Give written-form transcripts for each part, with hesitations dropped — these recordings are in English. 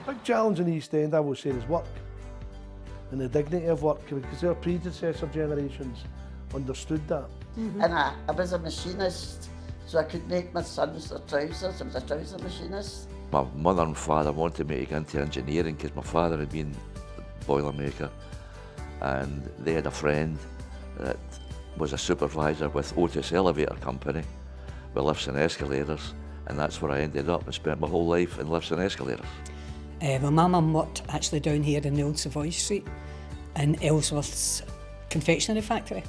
The big challenge in the East End, I would say, is work and the dignity of work, because our predecessor generations understood that. And I was a machinist, so I could make my sons their trousers. I was a trouser machinist. My mother and father wanted me to get into engineering because my father had been a boilermaker, and they had a friend that was a supervisor with Otis Elevator Company with lifts and escalators, and that's where I ended up and spent my whole life in lifts and escalators. Well, my mum worked actually down here in the old Savoy Street in Ellsworth's confectionery factory,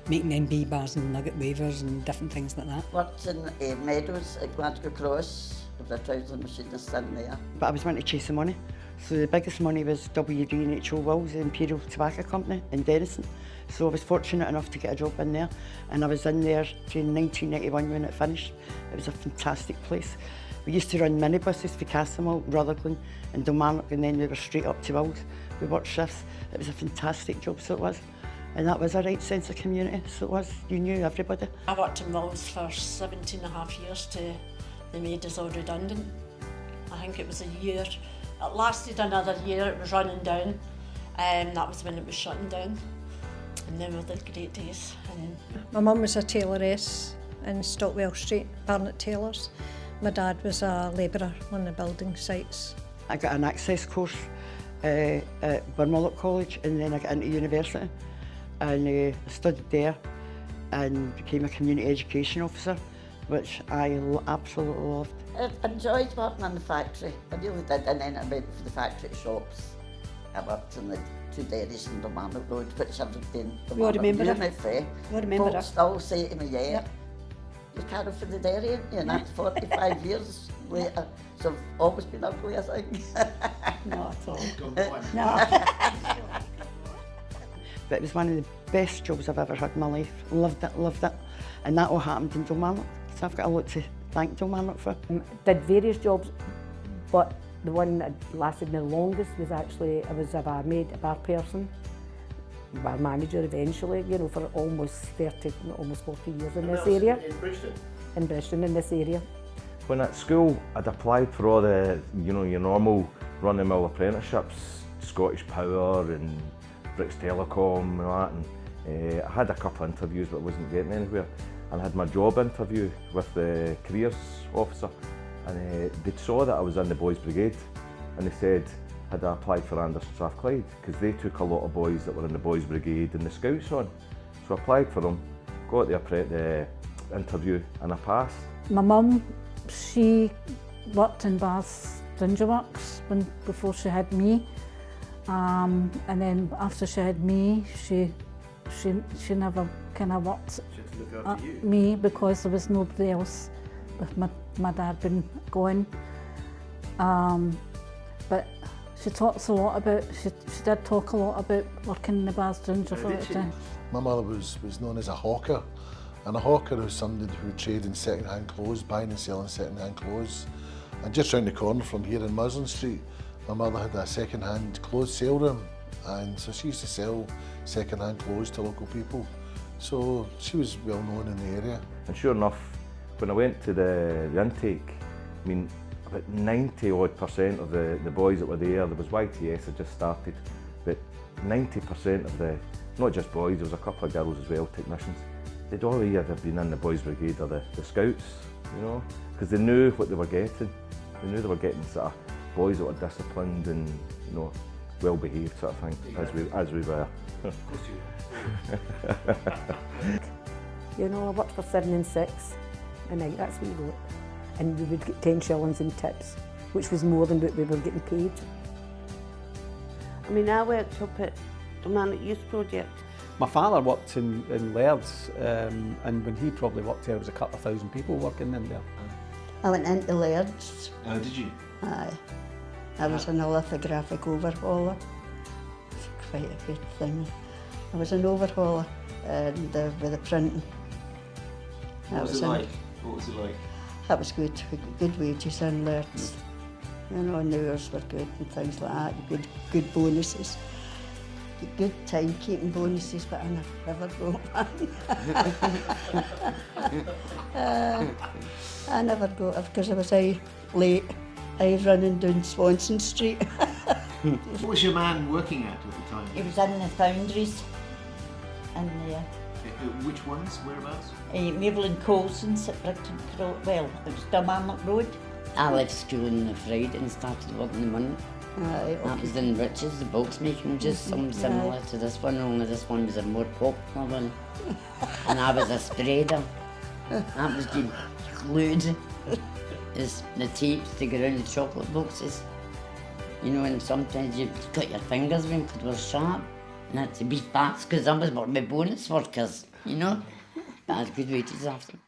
making MB bars and nugget wafers and different things like that. Worked in Meadows at Glasgow Cross. I was a trouser machinist in there. But I was wanting to chase the money. So the biggest money was WD and H.O. Wills, the Imperial Tobacco Company in Denison. So I was fortunate enough to get a job in there, and I was in there in 1991 when it finished. It was a fantastic place. We used to run minibuses for Castlemilk, Rutherglen and Dalmarnock, and then we were straight up to Wills. We worked shifts. It was a fantastic job, so it was. And that was a right sense of community, so it was. You knew everybody. I worked in Wills for 17 and a half years till they made us all redundant. I think it was a year. It lasted another year, it was running down, and that was when it was shutting down. And they were the great days. And my mum was a tailoress in Stockwell Street, Barnett Tailors. My dad was a labourer on the building sites. I got an access course at Dalmarnock College, and then I got into university. And I studied there and became a community education officer, which I absolutely loved. I enjoyed working in the factory. I really did, and then I went for the factory shops. I worked in the two dairies in Dalmarnock Road, which I've been in You remember you it? my friend. You remember Folks it? still say to me, yeah, you carry for the dairy, ain't you? And that's 45 years later. So I've always been ugly, I think. Not at all. But it was one of the best jobs I've ever had in my life. Loved it, loved it. And that all happened in Dalmarnock. So I've got a lot to thank Dalmarnock for. Did various jobs, but the one that lasted me the longest was actually, I was a barmaid, a bar person, bar manager eventually, you know, for almost 40 years in this area. In Bridgeton? In Bridgeton, in this area. When at school, I'd applied for all the, you know, your normal run-of-the-mill apprenticeships, Scottish Power and British Telecom and that, and I had a couple of interviews but wasn't getting anywhere. And I had my job interview with the careers officer, and they saw that I was in the boys brigade, and they said had I applied for Anders Strathclyde, because they took a lot of boys that were in the boys brigade and the scouts on. So I applied for them, got the interview, and I passed. My mum, she worked in Bath's Ginger Works before she had me. And then after she had me, she never kind of worked at me because there was nobody else with my dad being gone. But she talks a lot about, she did talk a lot about working in the Bath's Ginger for a time. My mother was known as a hawker, and a hawker was somebody who would trade in second-hand clothes, buying and selling second-hand clothes. And just round the corner from here in Muslin Street, my mother had a second-hand clothes sale room, and so she used to sell second-hand clothes to local people. So she was well known in the area. And sure enough, when I went to the intake, I mean, about 90% of the boys that were there was YTS had just started, but 90% of the, not just boys, there was a couple of girls as well, technicians, they'd all either been in the boys brigade or the scouts, you know, because they knew what they were getting. They knew they were getting sort of boys that were disciplined and, you know, well behaved sort of thing, as we were. You know, I worked for 7 and 6 a night, that's what you got. And we would get 10 shillings in tips, which was more than what we were getting paid. I mean, I worked up at the Dalmarnock Youth Project. My father worked in Laird's, and when he probably worked there, there was a couple of thousand people working in there. I went into Laird's. Oh, did you? Aye. I was an lithographic overhauler. It's quite a good thing. I was an overhauler and with the printing. What was it like? That was good. We got good wages in Laird's. You know, and the hours were good and things like that. Good bonuses. Good timekeeping bonuses, but I never got one. I never got it because I was out late I running down Swanson Street. What was your man working at the time? He was in the foundries in there. Which ones? Whereabouts? Mabel and Colson's at Bridgeton, well, it was Dalmarnock Road. I left school on the Friday and started working the Monday. That was in Rich's, the box making, just something similar to this one, only this one was a more popular one. And I was a spreader. That was being glued as the tapes to go around the chocolate boxes. You know, and sometimes you got your fingers in because they were sharp. And had to be fast because I was one of my bonus workers, you know. But I had good wages after.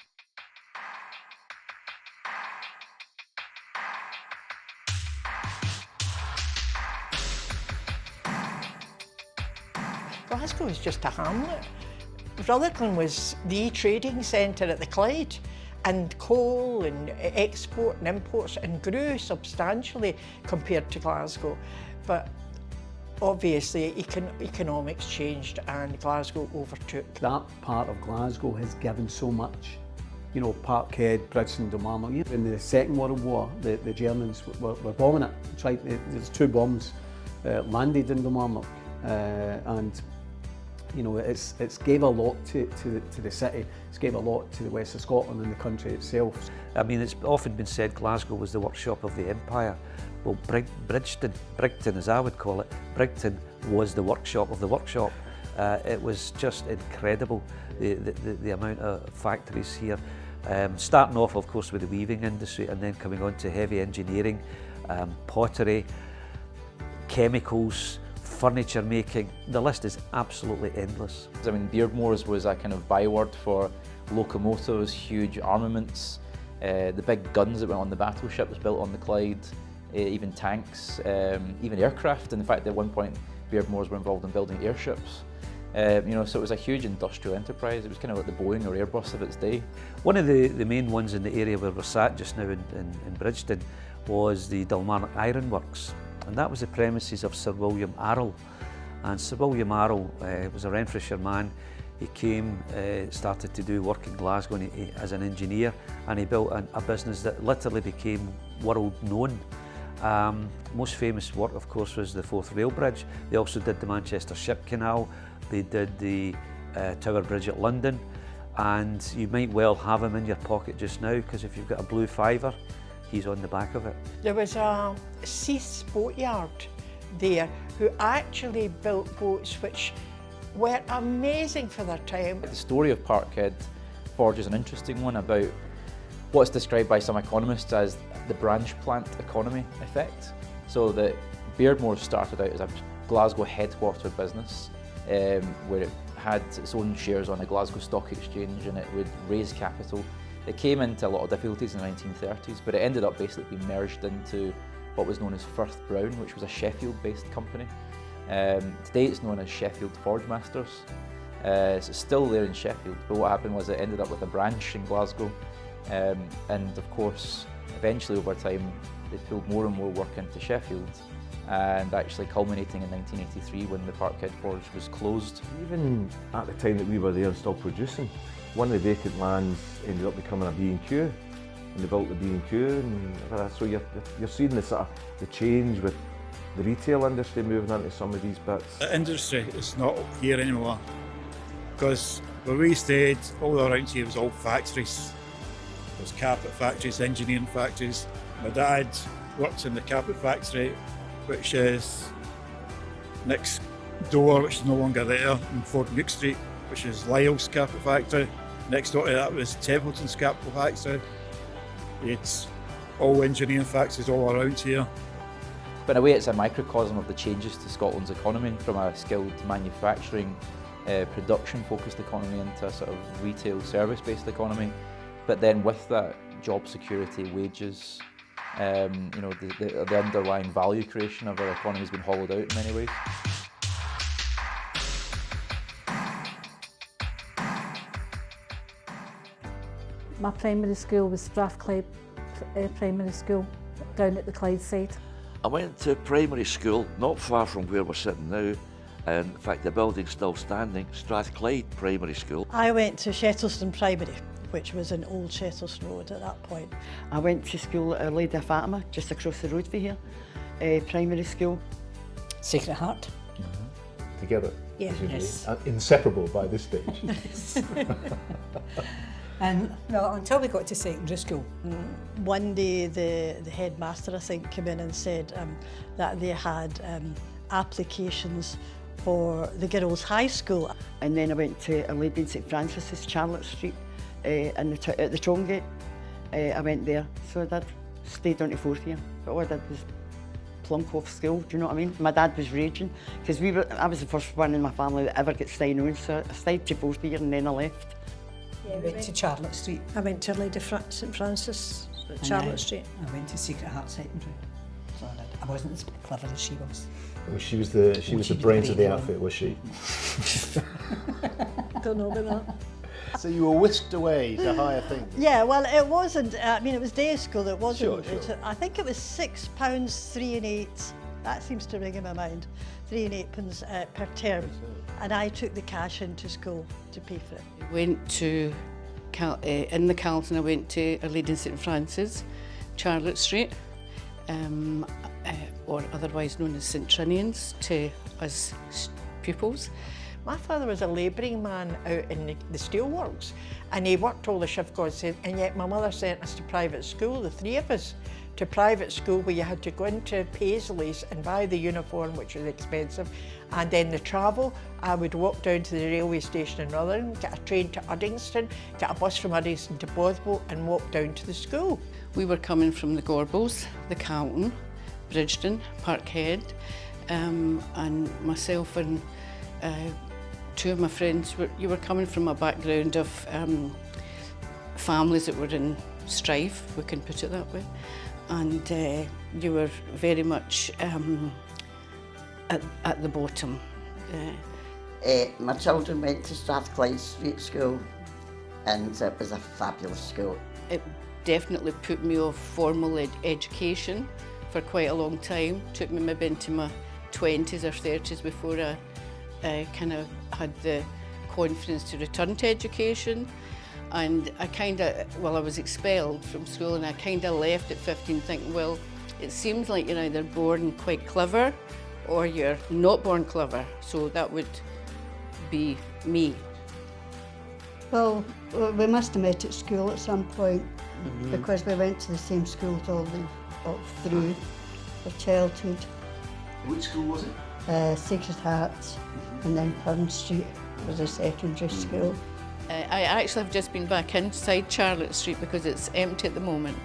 Glasgow was just a hamlet. Rutherglen was the trading centre at the Clyde, and coal and export and imports and grew substantially compared to Glasgow. But obviously economics changed and Glasgow overtook. That part of Glasgow has given so much. You know, Parkhead, Bridgeton, Dalmarnock. In the Second World War, the Germans were bombing it. There's 2 bombs landed in Dalmarnock, and you know, it's gave a lot to the city. It's gave a lot to the west of Scotland and the country itself. I mean, it's often been said Glasgow was the workshop of the empire. Well, Bridgeton as I would call it, Bridgeton was the workshop of the workshop. It was just incredible, the amount of factories here. Starting off, of course, with the weaving industry and then coming on to heavy engineering, pottery, chemicals, furniture making. The list is absolutely endless. I mean, Beardmore's was a kind of byword for locomotives, huge armaments, the big guns that went on the battleships built on the Clyde, even tanks, even aircraft. In fact, at one point, Beardmore's were involved in building airships. You know, so it was a huge industrial enterprise. It was kind of like the Boeing or Airbus of its day. One of the main ones in the area where we're sat just now in Bridgeton was the Dalmarnock Iron Works. And that was the premises of Sir William Arrol. And Sir William Arrol was a Renfrewshire man. He came, started to do work in Glasgow as an engineer, and he built a business that literally became world known. Most famous work, of course, was the Forth Rail Bridge. They also did the Manchester Ship Canal. They did the Tower Bridge at London. And you might well have him in your pocket just now, because if you've got a blue fiver, he's on the back of it. There was a Seath's boatyard there who actually built boats which were amazing for their time. The story of Parkhead Forge is an interesting one about what's described by some economists as the branch plant economy effect. So that Beardmore started out as a Glasgow headquarter business where it had its own shares on the Glasgow Stock Exchange and it would raise capital. It came into a lot of difficulties in the 1930s, but it ended up basically being merged into what was known as Firth Brown, which was a Sheffield-based company. Today it's known as Sheffield Forge Masters. So it's still there in Sheffield, but what happened was it ended up with a branch in Glasgow. And of course, eventually over time, they pulled more and more work into Sheffield, and actually culminating in 1983 when the Parkhead Forge was closed. Even at the time that we were there and still producing, one of the vacant lands ended up becoming a B&Q, and they built the B&Q, and so you're seeing the sort of the change with the retail industry moving into some of these bits. The industry is not here anymore, because where we stayed, all around here was all factories. There was carpet factories, engineering factories. My dad worked in the carpet factory, which is next door, which is no longer there, in Ford Nook Street, which is Lyle's carpet factory. Next door to that was Templeton's carpet factory. It's all engineering factories all around here. But in a way it's a microcosm of the changes to Scotland's economy from a skilled manufacturing, production-focused economy into a sort of retail service-based economy. But then with that, job security, wages, you know, the underlying value creation of our economy has been hollowed out in many ways. My primary school was Strathclyde Primary School, down at the Clyde side. I went to primary school not far from where we're sitting now, and in fact the building's still standing, Strathclyde Primary School. I went to Shettleston Primary, which was in Old Shettleston Road at that point. I went to school at Our Lady of Fatima, just across the road from here, primary school. Sacred Heart. Together? Yeah. presumably. Yes. Inseparable by this stage. And well, until we got to secondary school. One day the headmaster, I think, came in and said that they had applications for the girls' high school. And then I went to Our Lady in St Francis's, Charlotte Street, at the Tongate. I went there, so I did. Stayed on to 4th year. But all I did was plunk off school, do you know what I mean? My dad was raging, because I was the first one in my family that ever got staying on, so I stayed to 4th year and then I left. Yeah, we went to Charlotte Street. I went to Lady St Francis at Charlotte Street. I went to Sacred Heart Secondary. So I wasn't as clever as she was. Well, she was the brains of the outfit, was she? Don't know about that. So you were whisked away to higher things? Yeah, well, it wasn't, I mean, it was day school, it wasn't. Sure. I think it was £6, 3 and 8, that seems to ring in my mind, 3 and 8 pence per term. And I took the cash into school to pay for it. Went to, in the Carlton, I went to Our Lady in St Francis, Charlotte Street, or otherwise known as St Trinian's, to us pupils. My father was a labouring man out in the steelworks, and he worked all the shift gods, and yet my mother sent us to private school, the 3 of us, to private school where you had to go into Paisley's and buy the uniform, which was expensive, and then the travel. I would walk down to the railway station in Rutherglen, get a train to Uddingston, get a bus from Uddingston to Bothwell and walk down to the school. We were coming from the Gorbals, the Carlton, Bridgeton, Parkhead, and myself and 2 of my friends, you were coming from a background of families that were in strife, we can put it that way, and you were very much at the bottom. My children went to Strathclyde Street School, and it was a fabulous school. It definitely put me off formal education for quite a long time. Took me maybe into my 20s or 30s before I kind of had the confidence to return to education. And I was expelled from school, and I kind of left at 15 thinking, well, it seems like you're either born quite clever or you're not born clever, so that would be me. Well, we must have met at school at some point, because we went to the same schools all through our childhood. Which school was it? Sacred Heart, and then Purn Street was a secondary school. I actually have just been back inside Charlotte Street because it's empty at the moment.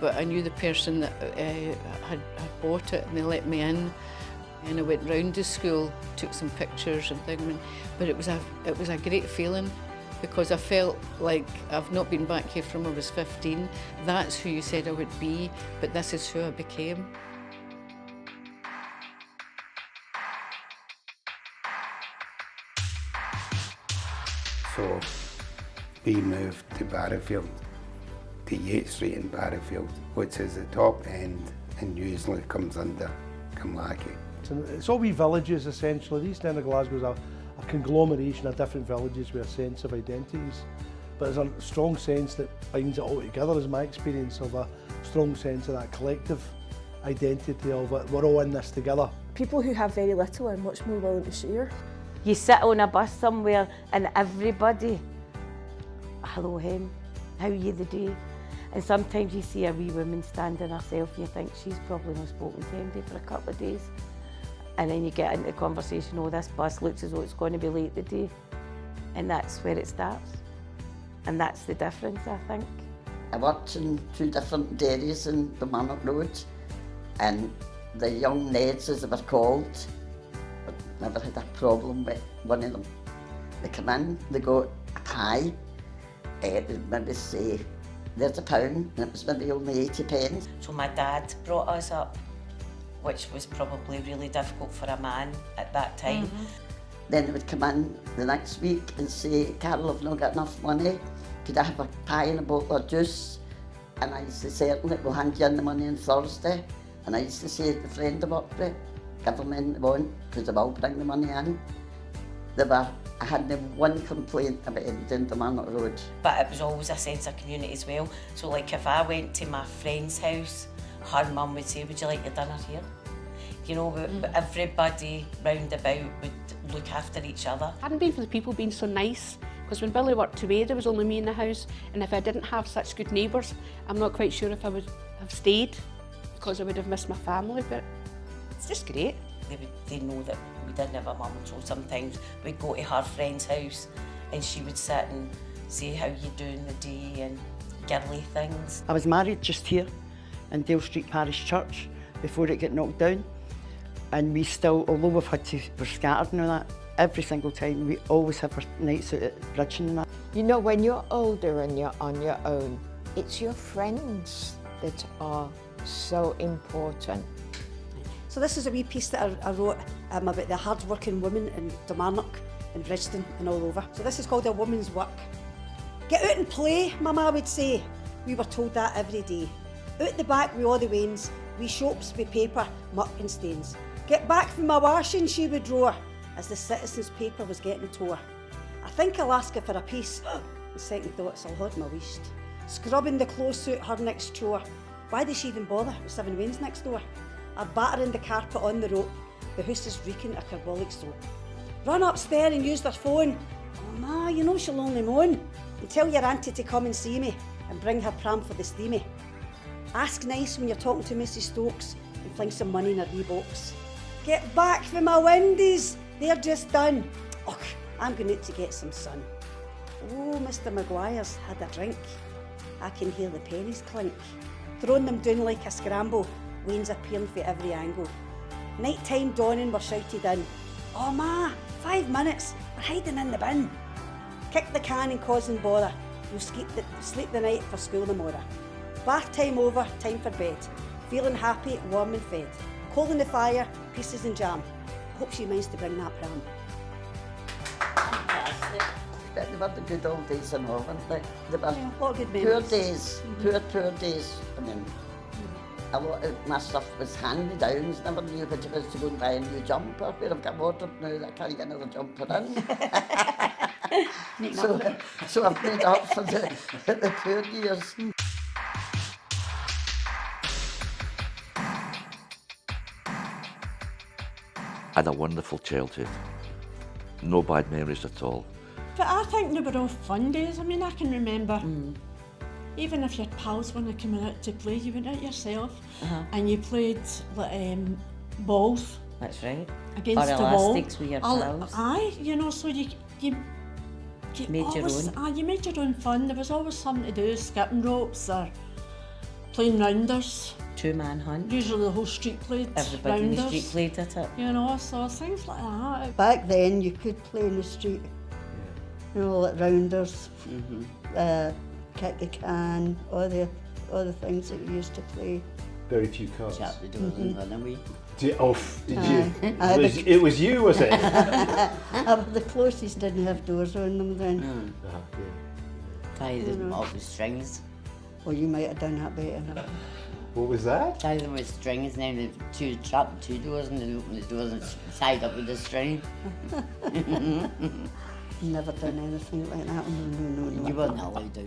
But I knew the person that had bought it, and they let me in. And I went round the school, took some pictures and things. But it was a great feeling, because I felt like I've not been back here from when I was 15. That's who you said I would be, but this is who I became. So we moved to Barrowfield, to Yates Street in Barrowfield, which is the top end and usually comes under Camlachie. It's all wee villages essentially. The East End of Glasgow is a conglomeration of different villages with a sense of identities. But there's a strong sense that binds it all together, is my experience of a strong sense of that collective identity of it. We're all in this together. People who have very little are much more willing to share. You sit on a bus somewhere and everybody, hello hen, how are you the day? And sometimes you see a wee woman standing herself and you think she's probably not spoken to anybody for a couple of days. And then you get into the conversation, oh, this bus looks as though it's going to be late today. And that's where it starts. And that's the difference, I think. I worked in 2 different dairies in Dalmarnock Road, and the young Neds, as they were called, never had a problem with one of them. They come in, they go a pie, they'd maybe say, there's £1, and it was maybe only 80 pence. So my dad brought us up, which was probably really difficult for a man at that time. Then they would come in the next week and say, Carol, I've not got enough money. Could I have a pie and a bottle of juice? And I used to say, certainly, we'll hand you in the money on Thursday. And I used to say to the friend I worked with, give them in the want, because they will bring the money in. I had no one complaint about it down Dalmarnock Road. But it was always a sense of community as well. So like if I went to my friend's house, her mum would say, would you like your dinner here? You know, everybody round about would look after each other. Hadn't been for the people being so nice, because when Billy worked away there was only me in the house, and if I didn't have such good neighbours, I'm not quite sure if I would have stayed, because I would have missed my family, but it's just great. They know that we didn't have a mum, so sometimes we'd go to her friend's house and she would sit and say how you doing the day and girly things. I was married just here in Dale Street Parish Church before it got knocked down, and we still, although we're scattered and all that, every single time we always have our nights out at Bridgeton and that. You know, when you're older and you're on your own, it's your friends that are so important. So this is a wee piece that I wrote about the hard-working women in Dalmarnock and Bridgeton and all over. So this is called A Woman's Work. Get out and play, Mama would say. We were told that every day. Out the back with all the wains, wee shops with paper, muck and stains. Get back from my washing, she would roar, as the Citizen's paper was getting tore. I think I'll ask her for a piece. The second thoughts, I'll hold my waist. Scrubbing the clothes suit her next chore. Why does she even bother with 7 wains next door? Are battering the carpet on the rope. The house is reeking of carbolic soap. Run upstairs and use their phone. Oh ma, you know she'll only moan. And tell your auntie to come and see me and bring her pram for the steamy. Ask nice when you're talking to Mrs Stokes and fling some money in her wee box. Get back from my windies, they're just done. Och, I'm going out to get some sun. Oh, Mr Maguire's had a drink. I can hear the pennies clink. Throwing them down like a scramble. Wains appearing from every angle. Night time dawning, we're shouted in. Oh ma, 5 minutes, we're hiding in the bin. Kick the can and causing bother. You'll sleep the night for school tomorrow. Bath time over, time for bed. Feeling happy, warm and fed. Coal in the fire, pieces and jam. Hope she minds to bring that pram. But they were the good old days and all, weren't they? They were Yeah, what good poor memories. days, poor days. I mean, a lot of my stuff was hand-me-downs, never knew what it was to go and buy a new jumper. Where I've got wardrobe now that I can't get another jumper in. so I've made up for the poor years. I had a wonderful childhood. No bad memories at all. But I think they were all fun days. I mean, I can remember, even if your pals weren't coming out to play, you went out yourself and you played balls. That's right. Against or the wall. elastics with your pals. Aye, you know, so you made your always, own. You made your own fun. There was always something to do, skipping ropes or playing rounders. 2-man hunt. Usually the whole street played Everybody rounders. in the street played at it. You know, so things like that. Back then you could play in the street. You know, like rounders, kick the can, all the things that we used to play. Very few cars. Shut the doors and run away. Did you? It was you, was it? The closest didn't have doors on them then. Tie them up with strings. Well, you might have done that better. What was that? Tie them with strings, and then the two doors, and then open the doors and tied up with the string. Never done anything like that. No. You weren't allowed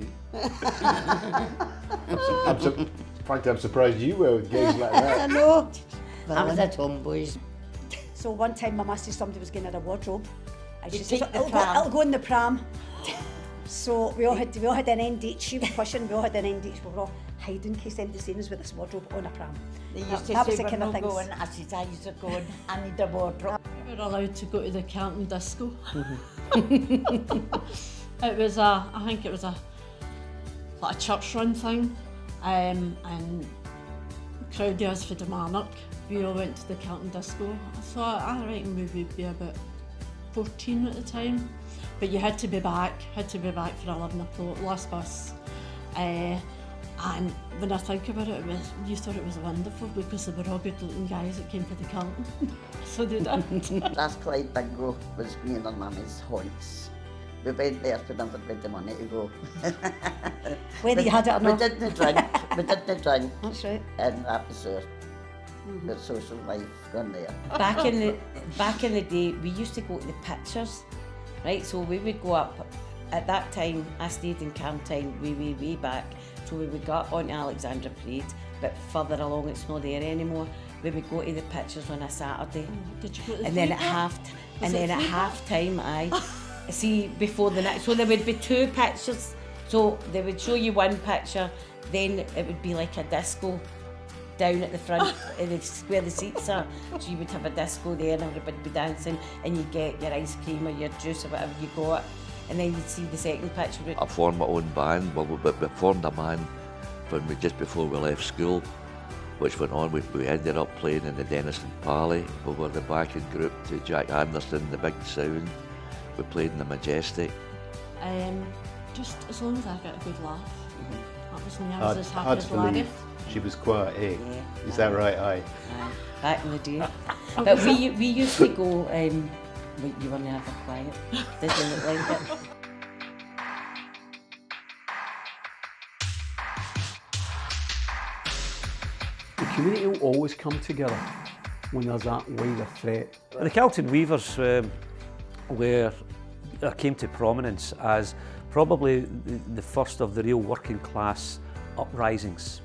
out. Frankly, I'm surprised you were with games like that. I know. I was a tomboy. So one time my mum said somebody was getting her a wardrobe. And she You said, take the it'll pram." go in the pram. So we all had an end date. She was pushing, we all had an end date. We were all hiding in case anybody seen us with this wardrobe on a pram. They used That to was say, the we're kind of not things. going. I said, I used to go and I need a wardrobe. We were allowed to go to the Carlton disco. It was I think it was like a church run thing, and crowd of us for Dalmarnock, we all went to the Carlton disco. So I reckon we would be about 14 at the time, but you had to be back for 11 o'clock, last bus. And when I think about it, you thought it was wonderful because they were all good looking guys that came for the Carlton. So they did. Last Clyde bingo was me and my mummy's haunts. We went there for never with the money to go. Whether you had it or not. We didn't drink. That's right. And that was the social life gone there. Back in the day, we used to go to the pictures right? So we would go up, at that time I stayed in Camtown way back, so we would go up onto Alexandra Parade, but further along it's not there anymore. We would go to the pictures on a Saturday. Did you go to the and then flea at park? half time, see, before the next, so there would be 2 pictures. So they would show you one picture, then it would be like a disco down at the front where the seats are. So you would have a disco there and everybody would be dancing, and you'd get your ice cream or your juice or whatever you got. And then you'd see the second picture. I formed my own band. Well, we formed a band just before we left school, which went on. We ended up playing in the Denison Pally. We were the backing group to Jack Anderson, the Big Sound. We played in the Majestic. Just as long as I get a good laugh. That was me. I was as happy as Larry. She was quiet, eh? Yeah. Is that right, aye? Back in the day. But we used to go, you were never quiet. Didn't look like it. The community will always come together when there's that wider threat. The Celtic Weavers came to prominence as probably the first of the real working class uprisings.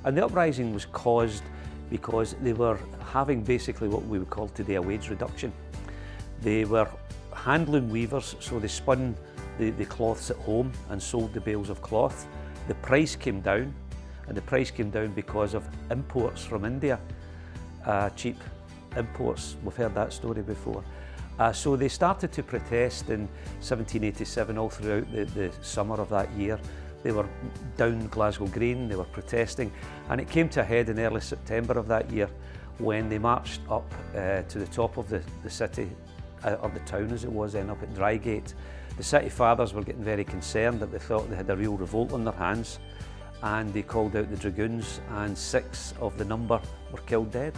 And the uprising was caused because they were having basically what we would call today a wage reduction. They were handloom weavers, so they spun the cloths at home and sold the bales of cloth. The price came down, and the price came down because of imports from India, cheap imports. We've heard that story before. So they started to protest in 1787 all throughout the summer of that year. They were down Glasgow Green, they were protesting, and it came to a head in early September of that year when they marched up to the top of the city, or the town as it was then, up at Drygate. The city fathers were getting very concerned that they thought they had a real revolt on their hands, and they called out the dragoons, and 6 of the number were killed dead.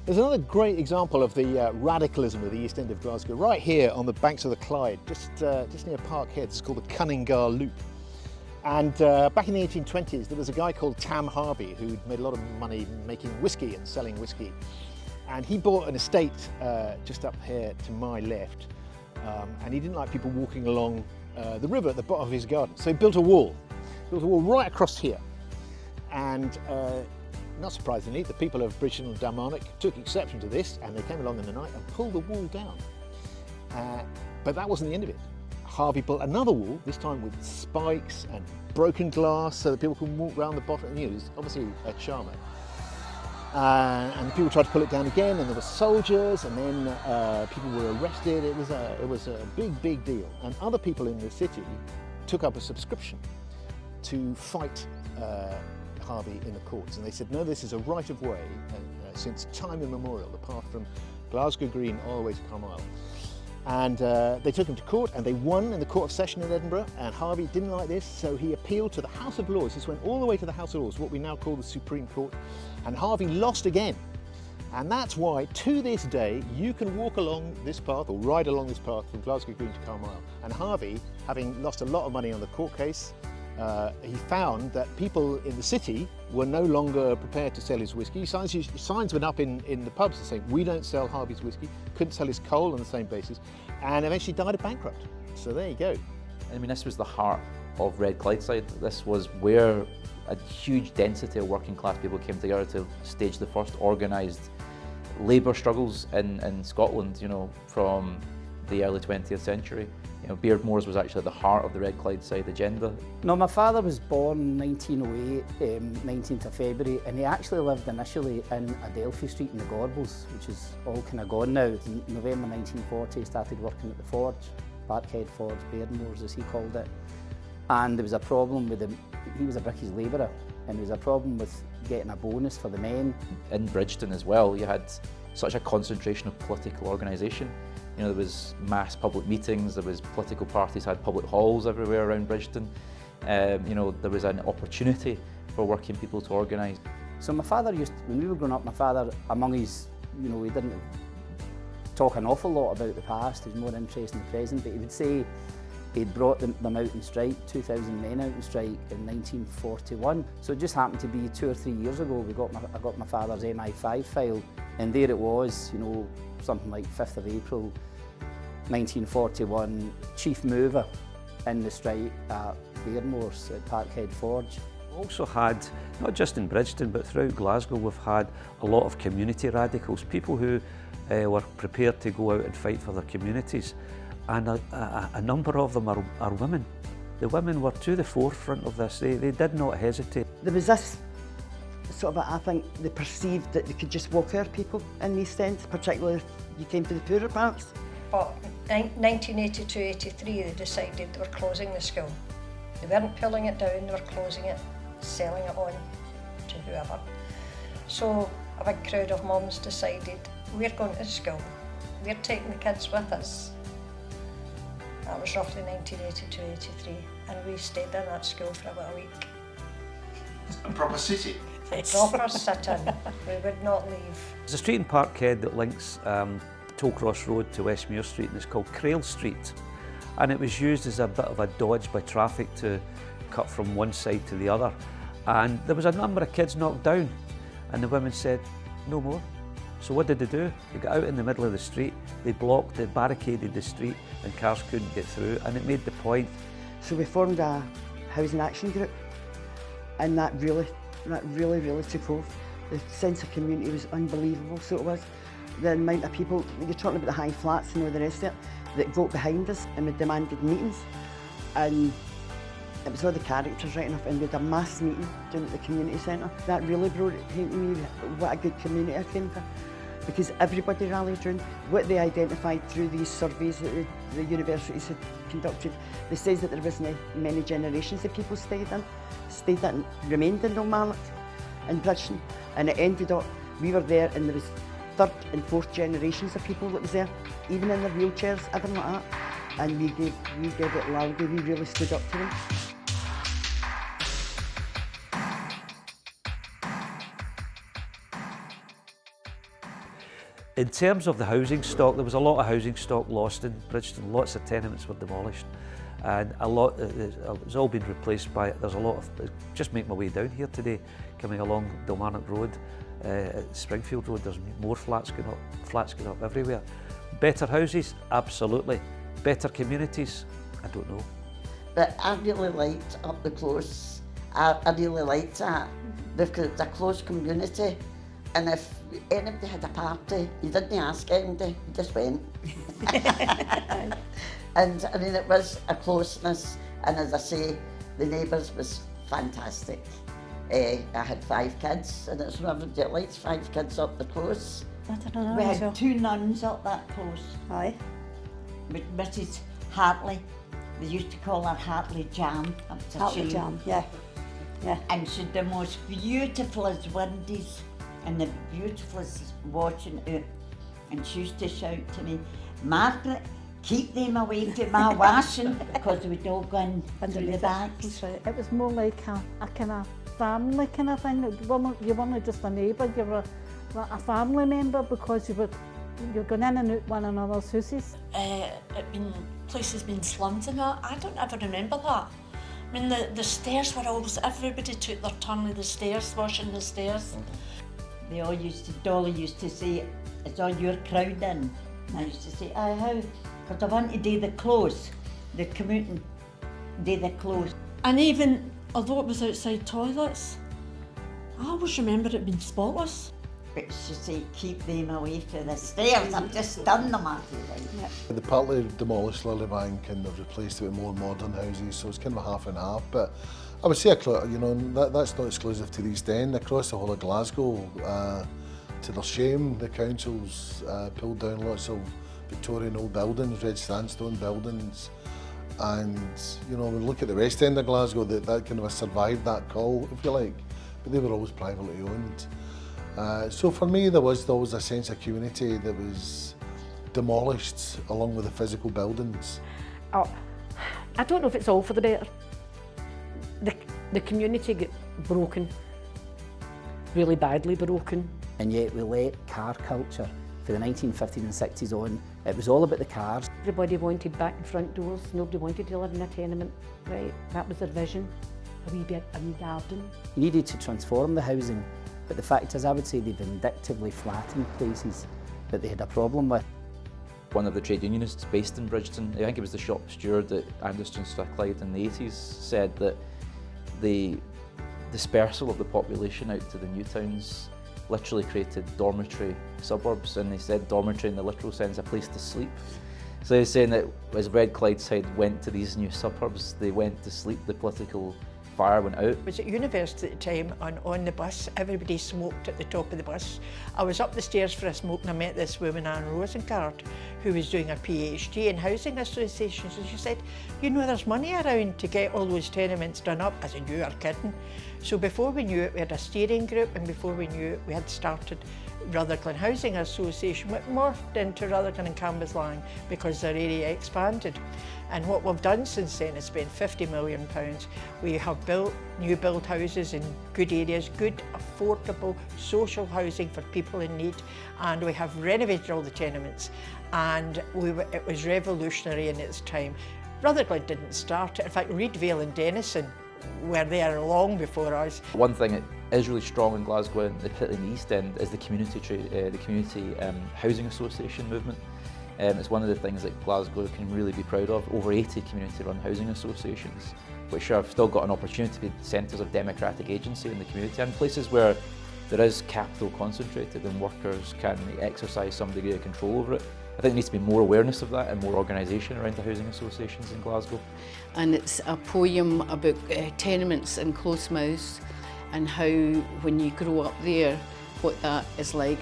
There's another great example of the radicalism of the East End of Glasgow, right here on the banks of the Clyde, just near Parkhead. It's called the Cunningar Loop. And back in the 1820s, there was a guy called Tam Harvey who'd made a lot of money making whiskey and selling whiskey. And he bought an estate just up here to my left, and he didn't like people walking along the river at the bottom of his garden. So he built a wall right across here. And not surprisingly, the people of Bridgeton and Dalmarnock took exception to this, and they came along in the night and pulled the wall down. But that wasn't the end of it. Harvey built another wall, this time with spikes and broken glass so that people could walk around the bottom. It was obviously a charmer. And people tried to pull it down again, and there were soldiers, and then people were arrested. It was a big deal. And other people in the city took up a subscription to fight Harvey in the courts, and they said, no, this is a right of way since time immemorial, the path from Glasgow Green all the way to Carlisle. And they took him to court, and they won in the Court of Session in Edinburgh, and Harvey didn't like this, so he appealed to the House of Lords. This went all the way to the House of Lords, what we now call the Supreme Court, and Harvey lost again. And that's why, to this day, you can walk along this path or ride along this path from Glasgow Green to Carlisle. And Harvey, having lost a lot of money on the court case, he found that people in the city were no longer prepared to sell his whiskey. Signs went up in the pubs saying, we don't sell Harvey's whiskey, couldn't sell his coal on the same basis, and eventually died a bankrupt. So there you go. I mean, this was the heart of Red Clydeside. This was where a huge density of working class people came together to stage the first organised labour struggles in Scotland, you know, from the early 20th century. You know, Beardmores was actually at the heart of the Red Clydeside agenda. No, my father was born in 1908, 19th of February, and he actually lived initially in Adelphi Street in the Gorbals, which is all kind of gone now. In November 1940, he started working at the forge, Parkhead Forge, Beardmores as he called it. And there was a problem with him. He was a brickies labourer, and there was a problem with getting a bonus for the men. In Bridgeton as well, you had such a concentration of political organisation. You know, there was mass public meetings, there was political parties had public halls everywhere around Bridgeton. You know, there was an opportunity for working people to organise. So my father when we were growing up, my father, among his, you know, he didn't talk an awful lot about the past, he was more interested in the present, but he would say he'd brought them out in strike, 2,000 men out in strike in 1941. So it just happened to be 2 or 3 years ago, I got my father's MI5 file, and there it was, you know, something like 5th of April 1941 chief mover in the strike at Bearmores at Parkhead Forge. We've also had, not just in Bridgeton but throughout Glasgow, we've had a lot of community radicals, people who were prepared to go out and fight for their communities, and a number of them are women. The women were to the forefront of this, they did not hesitate. There was this sort of, I think, they perceived that they could just walk over people in the East End, particularly if you came to the poorer parts. But in 1982-83 they decided they were closing the school. They weren't pulling it down, they were closing it, selling it on to whoever. So a big crowd of mums decided, we're going to the school, we're taking the kids with us. That was roughly 1982-83, and we stayed in that school for about a week. A proper city. Proper sit-in, we would not leave. There's a street in Parkhead that links Tollcross Road to Westmuir Street, and it's called Crail Street. And it was used as a bit of a dodge by traffic to cut from one side to the other. And there was a number of kids knocked down, and the women said, no more. So what did they do? They got out in the middle of the street, they barricaded the street, and cars couldn't get through, and it made the point. So we formed a housing action group, and that really took off. The sense of community was unbelievable, so it was. The amount of people, you're talking about the high flats and all the rest of it, that got behind us and we demanded meetings. And it was all the characters right enough, and we had a mass meeting down at the community centre. That really brought it home to me what a good community I came from, because everybody rallied round. What they identified through these surveys that the universities had conducted, they says that there wasn't many generations of people stayed in, remained in Dalmarnock and Bridgeton, and it ended up, we were there and there was third and fourth generations of people that was there, even in their wheelchairs, everything like that. And we gave it loudly, we really stood up to them. In terms of the housing stock, there was a lot of housing stock lost in Bridgeton. Lots of tenements were demolished, and a lot it's all been replaced by. There's a lot of. Just make my way down here today, coming along Dalmarnock Road, Springfield Road. There's more flats going up everywhere. Better houses, absolutely. Better communities, I don't know. But I really liked up the close. I really liked that because it's a close community. And if anybody had a party, you didn't ask anybody, you just went. And I mean, it was a closeness, and as I say, the neighbours was fantastic. I had 5 kids, and it's never that likes 5 kids up the close. I don't know. We had 2 nuns up that close. Aye. With Mrs. Hartley. They used to call her Hartley Jam. Hartley Jam, yeah. And she had the most beautifulest windies and the beautifulest washing out. And she used to shout to me, Margaret, keep them away from my washing, because we'd all go in through the backs. It was more like a kind of family kind of thing. You weren't just a neighbour, you were a family member, because you're going in and out one another's houses. Places been slums and that. I don't ever remember that. I mean, the stairs were always, everybody took their turn with the stairs, washing the stairs. They all Dolly used to say, it's all your crowd in. And I used to say, aye, how? Because I want to do the close, the commuting, do the close. And even, although it was outside toilets, I always remember it being spotless. But she said, keep them away from the stairs. I've just done them after that. They partly demolished Riverbank and they've replaced it with more modern houses, so it's kind of a half and half. But I would say, that's not exclusive to the East End. Across the whole of Glasgow, to their shame, the councils pulled down lots of Victorian old buildings, red sandstone buildings. And, we look at the West End of Glasgow, that kind of survived that call, if you like. But they were always privately owned. So for me, there was always a sense of community that was demolished along with the physical buildings. I don't know if it's all for the better. The community got broken, really badly broken. And yet we let car culture for the 1950s and 60s on. It was all about the cars. Everybody wanted back and front doors. Nobody wanted to live in a tenement, right? That was their vision, a wee garden. You needed to transform the housing, but the fact is, I would say they vindictively flattened places that they had a problem with. one of the trade unionists based in Bridgeton, I think he was the shop steward at Anderson Strathclyde in the 80s, said that the dispersal of the population out to the new towns literally created dormitory suburbs, and they said dormitory in the literal sense, a place to sleep. So he's saying that as Red Clydeside went to these new suburbs, they went to sleep, the political fire went out. I was at university at the time, and on the bus, everybody smoked at the top of the bus. I was up the stairs for a smoke and I met this woman, Anne Rosengard, who was doing her PhD in housing associations, and she said, you know, there's money around to get all those tenements done up. I said, you are kidding. So before we knew it, we had a steering group, and before we knew it, we had started Rutherglen Housing Association, which morphed into Rutherglen and Cambuslang because their area expanded. And what we've done since then is spent £50 million. We have built new build houses in good areas, good, affordable social housing for people in need, and we have renovated all the tenements, and it was revolutionary in its time. Rutherglen didn't start it. In fact, Reedvale and Denison were there long before us. One thing that is really strong in Glasgow, and particularly in the East End, is the community housing association movement. It's one of the things that Glasgow can really be proud of. Over 80 community-run housing associations, which have still got an opportunity to be centres of democratic agency in the community, and places where there is capital concentrated and workers can exercise some degree of control over it. I think there needs to be more awareness of that and more organisation around the housing associations in Glasgow. And it's a poem about tenements and close mouths, and how when you grow up there, what that is like.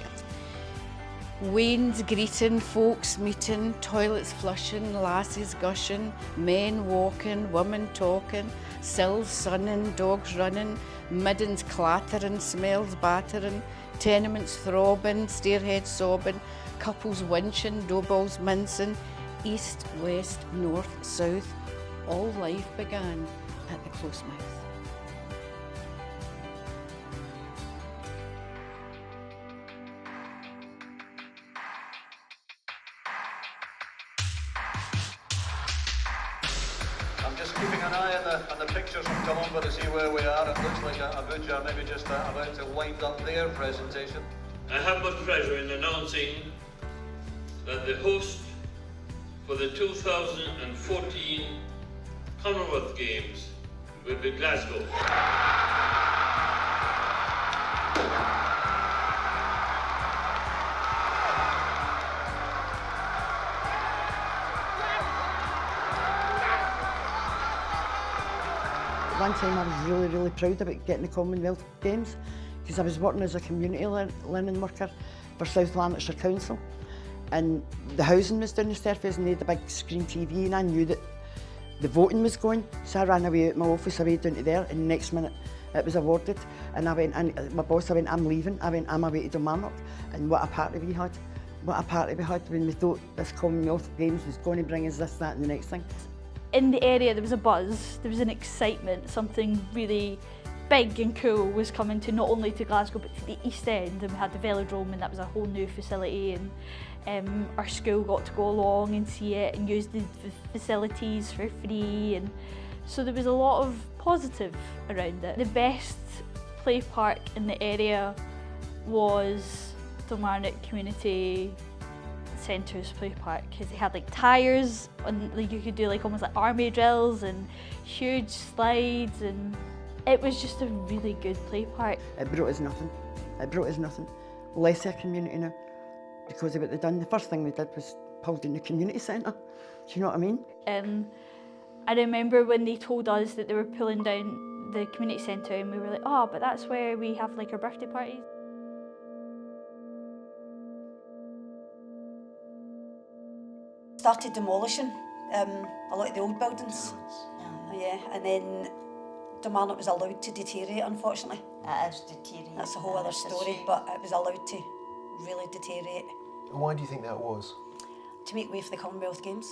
Wains greeting, folks meeting, toilets flushing, lasses gushing, men walking, women talking, sills sunning, dogs running, middens clattering, smells battering, tenements throbbing, stairheads sobbing, couples winching, doughballs mincing, east, west, north, south, all life began at the close mouth. I'm just keeping an eye on the pictures from Colombo to see where we are. It looks like Abuja are maybe just about to wind up their presentation. I have much pleasure in announcing that the host for the 2014 Commonwealth Games will be Glasgow. One time I was really proud about getting the Commonwealth Games, because I was working as a community linen worker for South Lanarkshire Council, and the housing was down the staircase and they had the big screen TV, and I knew that the voting was going, so I ran away out of my office, away down to there, and the next minute it was awarded, and I went, and my boss, I went, I'm leaving, I went, I'm away to Dalmarnock, and what a party we had. What a party we had when we thought this Commonwealth Games was going to bring us this, that and the next thing. In the area there was a buzz, there was an excitement, something really big and cool was coming to not only to Glasgow but to the East End, and we had the velodrome, and that was a whole new facility, and our school got to go along and see it and use the facilities for free, and so there was a lot of positive around it. The best play park in the area was Dalmarnock Community Centre's play park, because it had like tyres and like you could do like almost like army drills and huge slides, and it was just a really good play park. It brought us nothing. It brought us nothing. Less of a community now, because of what they've done. The first thing we did was pulled in the community centre. Do you know what I mean? I remember when they told us that they were pulling down the community centre, and we were like, oh, but that's where we have like our birthday parties. Started demolishing a lot of the old buildings. Yeah, and then Dalmarnock was allowed to deteriorate, unfortunately. It is deteriorating. That's a whole other story, but it was allowed to really deteriorate. And why do you think that was? To make way for the Commonwealth Games.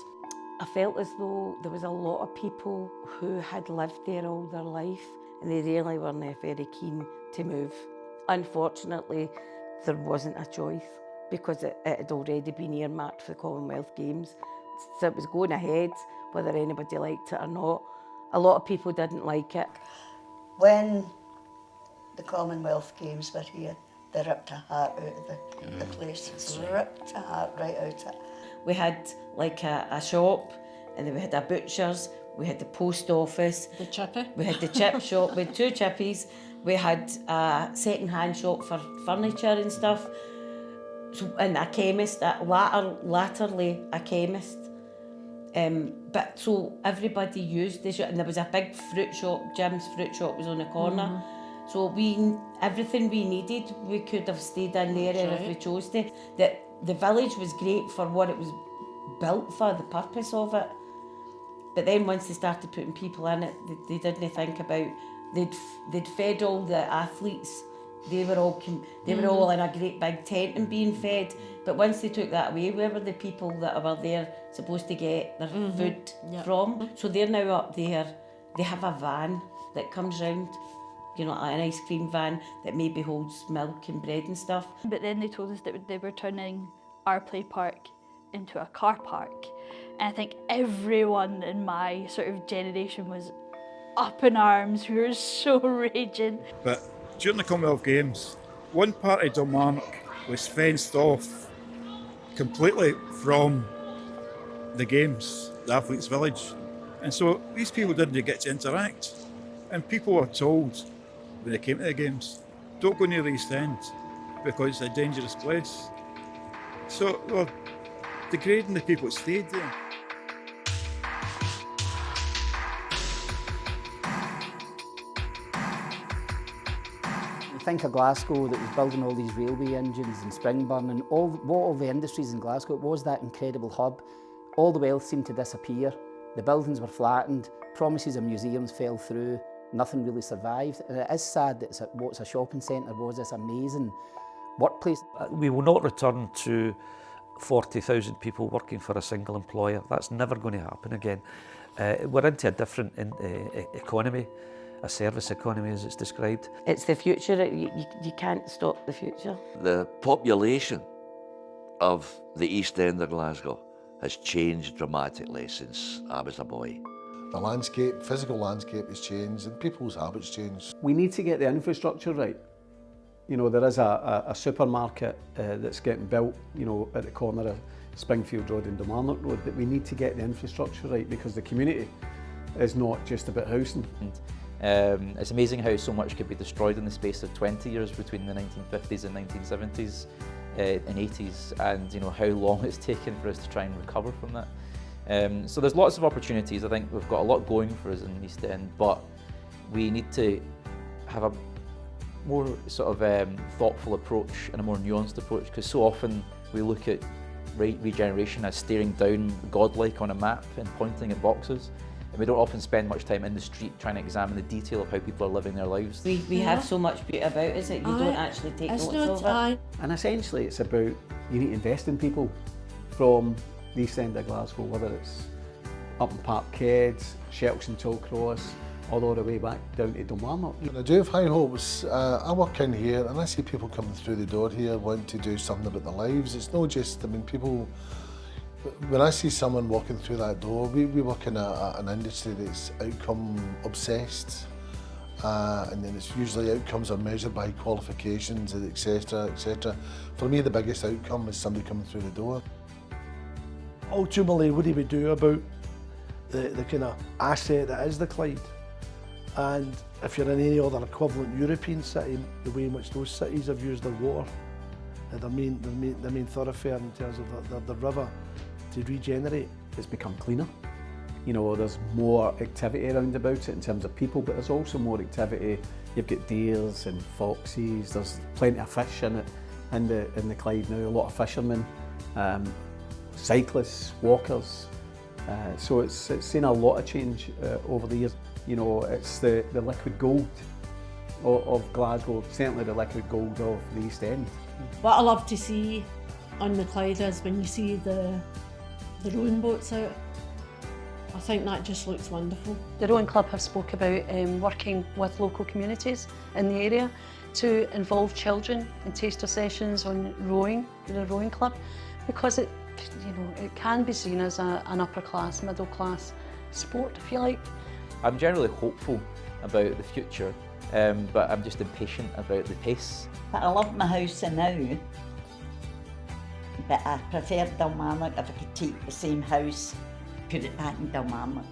I felt as though there was a lot of people who had lived there all their life, and they really weren't very keen to move. Unfortunately, there wasn't a choice, because it had already been earmarked for the Commonwealth Games. So it was going ahead, whether anybody liked it or not. A lot of people didn't like it. When the Commonwealth Games were here, they ripped a heart out of the place. Ripped a heart right out of it. We had like a shop, and then we had a butcher's, we had the post office. The chippy. We had the chip shop, we had 2 chippies, we had a second-hand shop for furniture and stuff, so, and a chemist, latterly a chemist. But so everybody used the shop, and there was a big fruit shop, Jim's fruit shop was on the corner. So everything we needed, we could have stayed in the area if we chose to. The village was great for what it was built for, the purpose of it. But then once they started putting people in it, they didn't think about, they'd fed all the athletes. They were all in a great big tent and being fed. But once they took that away, where were the people that were there supposed to get their food from? So they're now up there. They have a van that comes round, you know, an ice cream van that maybe holds milk and bread and stuff. But then they told us that they were turning our play park into a car park. And I think everyone in my sort of generation was up in arms. We were so raging. But during the Commonwealth Games, one part of Dalmarnock was fenced off completely from the games, the athletes' village. And so these people didn't get to interact. And people were told when they came to the games, don't go near the East End because it's a dangerous place. So they were degrading the people that stayed there. Think of Glasgow that was building all these railway engines and Springburn and all the industries in Glasgow. It was that incredible hub. All the wealth seemed to disappear. The buildings were flattened. Promises of museums fell through. Nothing really survived. And it is sad that what's a shopping centre was this amazing workplace. We will not return to 40,000 people working for a single employer. That's never going to happen again. We're into a different economy. A service economy as it's described. It's the future, you can't stop the future. The population of the East End of Glasgow has changed dramatically since I was a boy. The landscape, physical landscape has changed and people's habits changed. We need to get the infrastructure right. You know, there is a supermarket that's getting built, you know, at the corner of Springfield Road and Dalmarnock Road, but we need to get the infrastructure right because the community is not just about housing. It's amazing how so much could be destroyed in the space of 20 years between the 1950s and 1970s and 80s, and you know how long it's taken for us to try and recover from that. So there's lots of opportunities. I think we've got a lot going for us in the East End, but we need to have a more sort of thoughtful approach and a more nuanced approach, because so often we look at regeneration as staring down godlike on a map and pointing at boxes. And we don't often spend much time in the street trying to examine the detail of how people are living their lives. We have so much beauty about us that you don't actually take notice of it. And essentially it's about, you need to invest in people from the East End of Glasgow, whether it's up in Parkhead, Shelton Tollcross, all the way back down to Dalmarnock. I do have high hopes. I work in here and I see people coming through the door here wanting to do something about their lives. It's not just, I mean, people, when I see someone walking through that door, we work in an industry that's outcome obsessed, and then it's usually outcomes are measured by qualifications, etc., etc. For me, the biggest outcome is somebody coming through the door. Ultimately, what do we do about the kind of asset that is the Clyde? And if you're in any other equivalent European city, the way in which those cities have used their water, their main thoroughfare in terms of the river, to regenerate. It's become cleaner. You know, there's more activity around about it in terms of people, but there's also more activity. You've got deers and foxes, there's plenty of fish in it, in the Clyde now, a lot of fishermen, cyclists, walkers. So it's seen a lot of change over the years. You know, it's the liquid gold of Glasgow, certainly the liquid gold of the East End. What I love to see on the Clyde is when you see the rowing boats out. I think that just looks wonderful. The Rowing Club have spoke about working with local communities in the area to involve children in taster sessions on rowing in the Rowing Club, because it can be seen as an upper class, middle class sport, if you like. I'm generally hopeful about the future, but I'm just impatient about the pace. But I love my house now but I prefer Dalmarnock if I could take the same house, put it back in Dalmarnock.